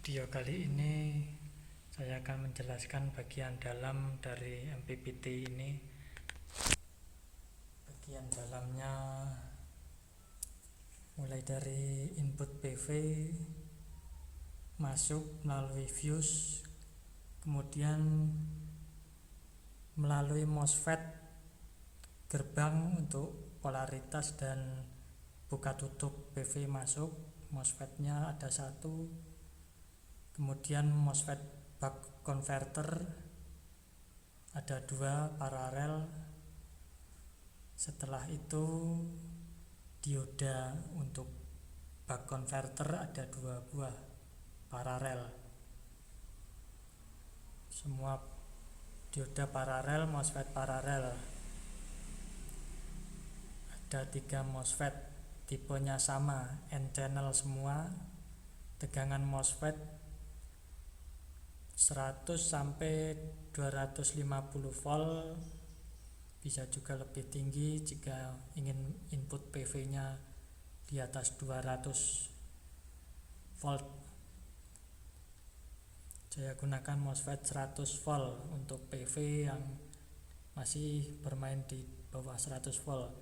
Video kali ini saya akan menjelaskan bagian dalam dari MPPT ini. Bagian dalamnya mulai dari input PV masuk melalui fuse, kemudian melalui MOSFET gerbang untuk polaritas dan buka tutup PV masuk. MOSFET-nya ada satu, kemudian MOSFET buck converter ada dua paralel. Setelah itu dioda untuk buck converter ada dua buah paralel. Semua dioda paralel, MOSFET paralel. Ada 3 MOSFET, tipenya sama, N-channel semua. Tegangan MOSFET 100 sampai 250 volt, bisa juga lebih tinggi jika ingin input PV-nya di atas 200 volt. Saya gunakan MOSFET 100 volt untuk PV yang masih bermain di bawah 100 volt.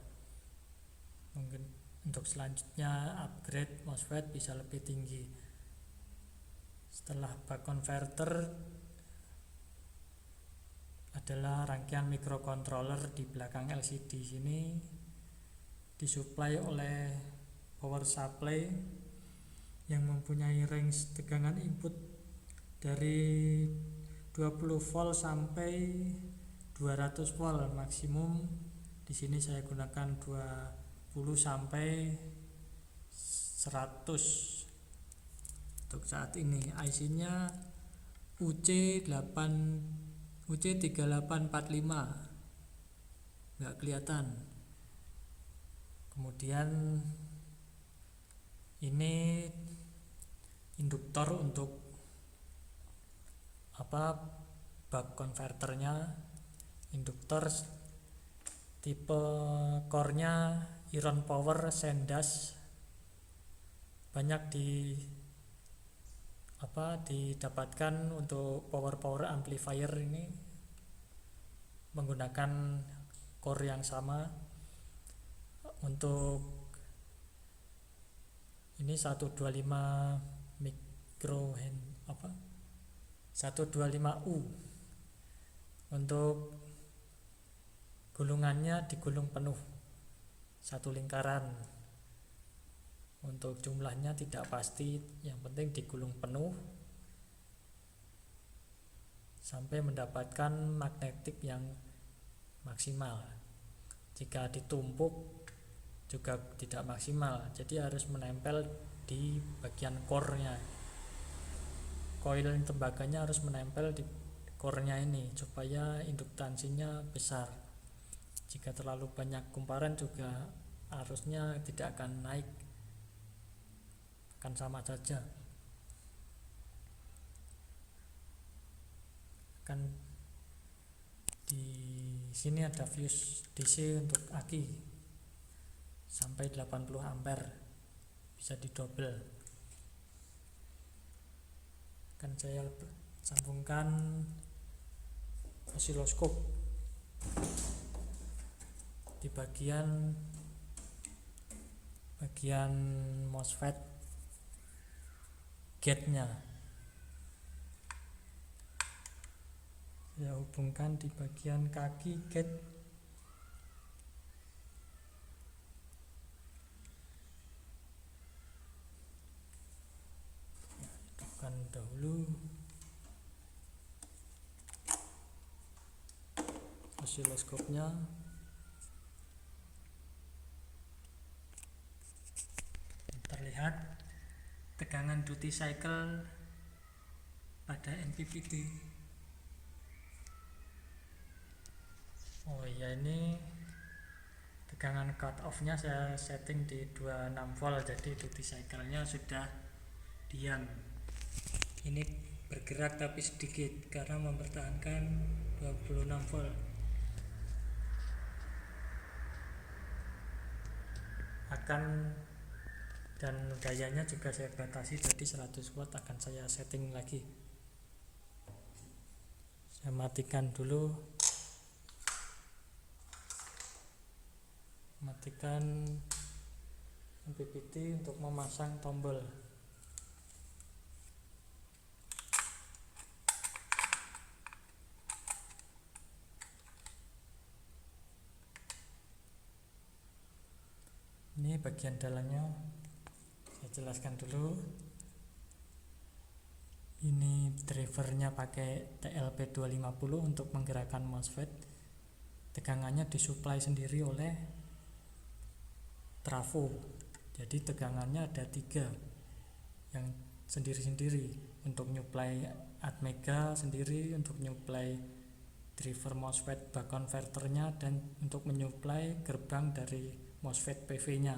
Mungkin untuk selanjutnya upgrade MOSFET bisa lebih tinggi. Setelah buck converter adalah rangkaian microcontroller di belakang LCD sini, disuplai oleh power supply yang mempunyai range tegangan input dari 20 volt sampai 200 volt maksimum. Di sini saya gunakan 20 sampai 100. Untuk saat ini IC-nya UC3845, nggak kelihatan. Kemudian ini induktor untuk buck converternya. Induktor tipe core-nya iron power Sendas, banyak didapatkan untuk power amplifier ini menggunakan core yang sama. Untuk ini 125 125U. Untuk gulungannya digulung penuh satu lingkaran. Untuk jumlahnya tidak pasti, yang penting digulung penuh sampai mendapatkan magnetik yang maksimal. Jika ditumpuk juga tidak maksimal, jadi harus menempel di bagian core-nya. Koil tembaganya harus menempel di core-nya ini supaya induktansinya besar. Jika terlalu banyak kumparan juga arusnya tidak akan naik, akan sama saja. Kan di sini ada fuse DC untuk aki sampai 80 ampere, bisa didobel. Akan saya sambungkan osiloskop di bagian MOSFET gate-nya. Saya hubungkan di bagian kaki gate. Hidupkan dahulu osiloskopnya. Terlihat tegangan duty cycle pada MPPT. Oh iya, ini tegangan cut off-nya saya setting di 26 volt, jadi duty cycle-nya sudah diam. Ini bergerak tapi sedikit karena mempertahankan 26 volt. Akan dan dayanya juga saya batasi jadi 100 watt. Akan saya setting lagi. Saya matikan dulu, matikan MPPT untuk memasang tombol. Ini bagian dalamnya saya jelaskan dulu. Ini drivernya pakai TLP250 untuk menggerakkan MOSFET. Tegangannya disuplai sendiri oleh trafo. Jadi tegangannya ada 3 yang sendiri-sendiri, untuk nyuplai atmega sendiri, untuk nyuplai driver MOSFET buck converternya, dan untuk menyuplai gerbang dari MOSFET PV-nya.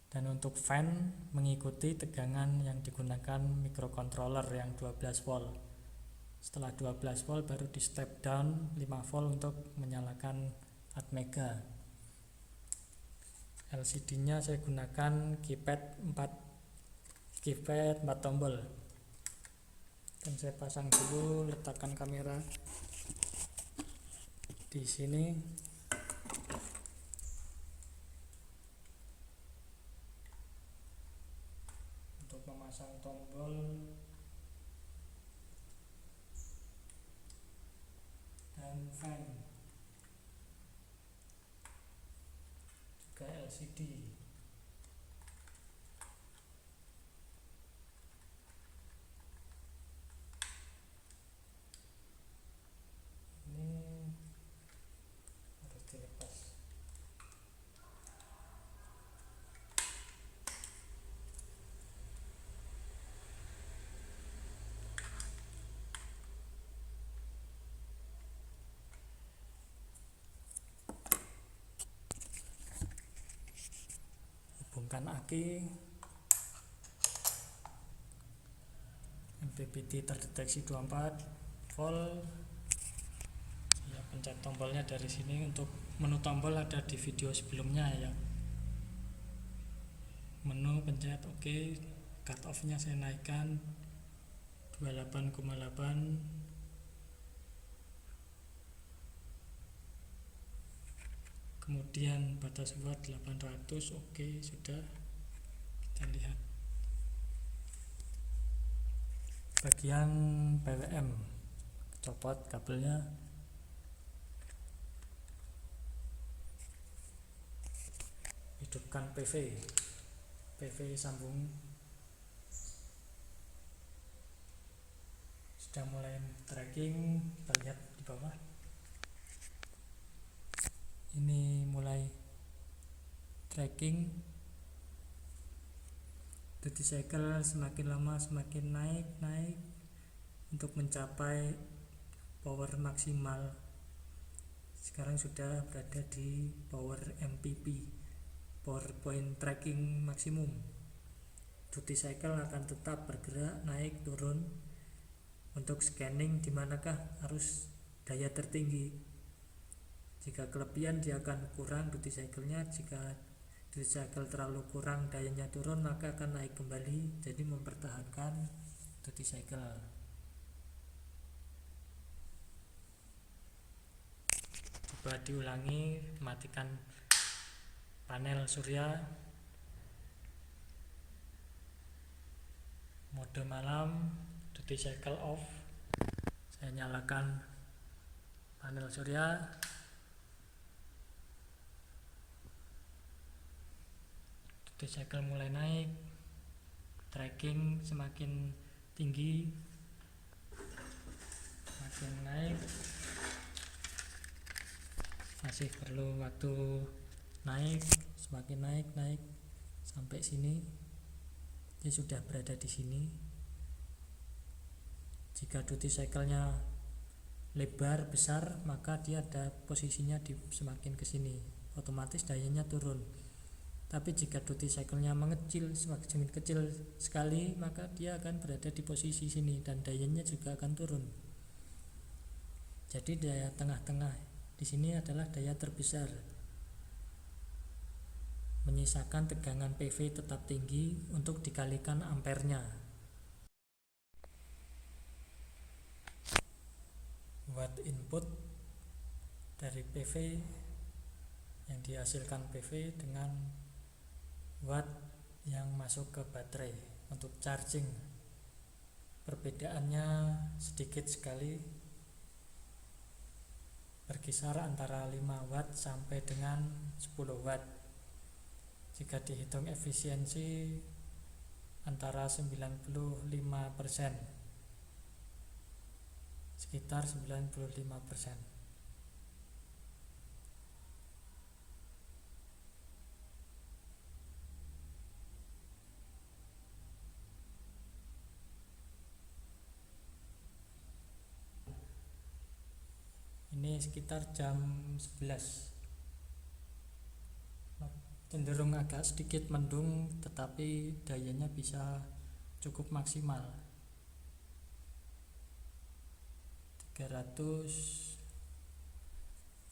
Dan untuk fan mengikuti tegangan yang digunakan microcontroller yang 12 volt. Setelah 12 volt baru di step down 5 volt untuk menyalakan atmega. LCD-nya saya gunakan keypad 4 tombol. Dan saya pasang dulu, letakkan kamera di sini. Untuk memasang tombol dan fan, juga LCD. Ini harus dilepas. Hubungkan aki. MPPT terdeteksi 24 volt. Ya, pencet tombolnya dari sini. Untuk menu tombol ada di video sebelumnya ya. Menu, pencet OK. Cut off nya saya naikkan 28,8. Kemudian batas watt 800. OK, sudah. Kita lihat bagian PWM, copot kabelnya. Hidupkan PV sambung. Sudah mulai tracking, kita lihat di bawah. Ini mulai tracking. Duty cycle semakin lama semakin naik untuk mencapai power maksimal. Sekarang sudah berada di power MPP, power point tracking maksimum. Duty cycle akan tetap bergerak naik turun untuk scanning di manakah arus daya tertinggi. Jika kelebihan dia akan kurang duty cycle-nya, jika duty cycle terlalu kurang dayanya turun maka akan naik kembali. Jadi mempertahankan duty cycle. Coba diulangi, matikan panel surya, mode malam, duty cycle off. Saya nyalakan panel surya. Duty cycle mulai naik, tracking semakin tinggi, semakin naik. Masih perlu waktu naik, semakin naik sampai sini. Dia sudah berada di sini. Jika duty cycle-nya lebar besar, maka dia ada posisinya di semakin ke sini, otomatis dayanya turun. Tapi jika duty cycle-nya mengecil, semakin kecil sekali, maka dia akan berada di posisi sini dan dayanya juga akan turun. Jadi daya tengah-tengah di sini adalah daya terbesar. menyisakan tegangan PV tetap tinggi untuk dikalikan ampernya. Watt input dari PV yang dihasilkan PV dengan watt yang masuk ke baterai untuk charging. Perbedaannya sedikit sekali, berkisar antara 5 watt sampai dengan 10 watt. Jika dihitung efisiensi antara 95%, sekitar 95%. Ini sekitar jam 11. Cenderung agak sedikit mendung, tetapi dayanya bisa cukup maksimal 300.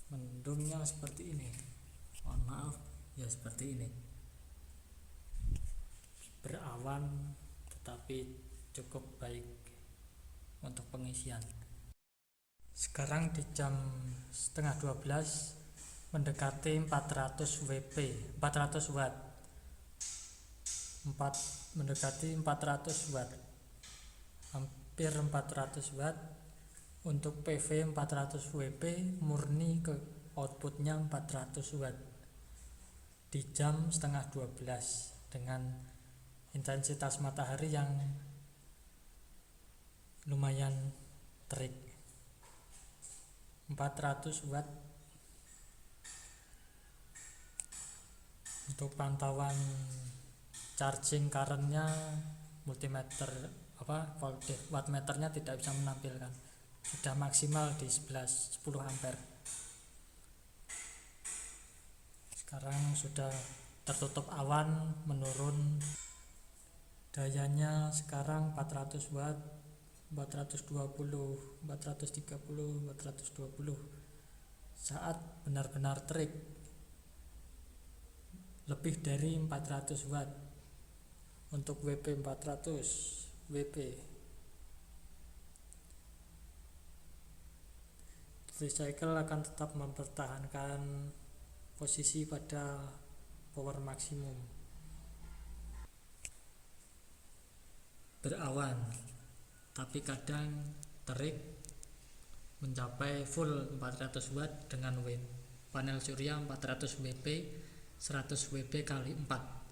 Mendungnya seperti ini, mohon maaf ya, seperti ini, berawan tetapi cukup baik untuk pengisian. Sekarang di jam setengah 12, mendekati 400 WP, 400 watt, mendekati 400 watt, hampir 400 watt. Untuk PV 400 WP murni ke outputnya 400 watt di jam setengah 12 dengan intensitas matahari yang lumayan terik. 400 watt. Untuk pantauan charging currentnya, multimeter wattmeternya tidak bisa menampilkan, sudah maksimal di 10 ampere. Sekarang sudah tertutup awan, menurun dayanya. Sekarang 400 watt, 420, 430, 420. Saat benar-benar terik, lebih dari 400 watt. Untuk WP 400 WP. Tricycle akan tetap mempertahankan posisi pada power maksimum. Berawan, tapi kadang terik mencapai full 400 watt dengan panel surya 400 WP, 100 WP kali 4.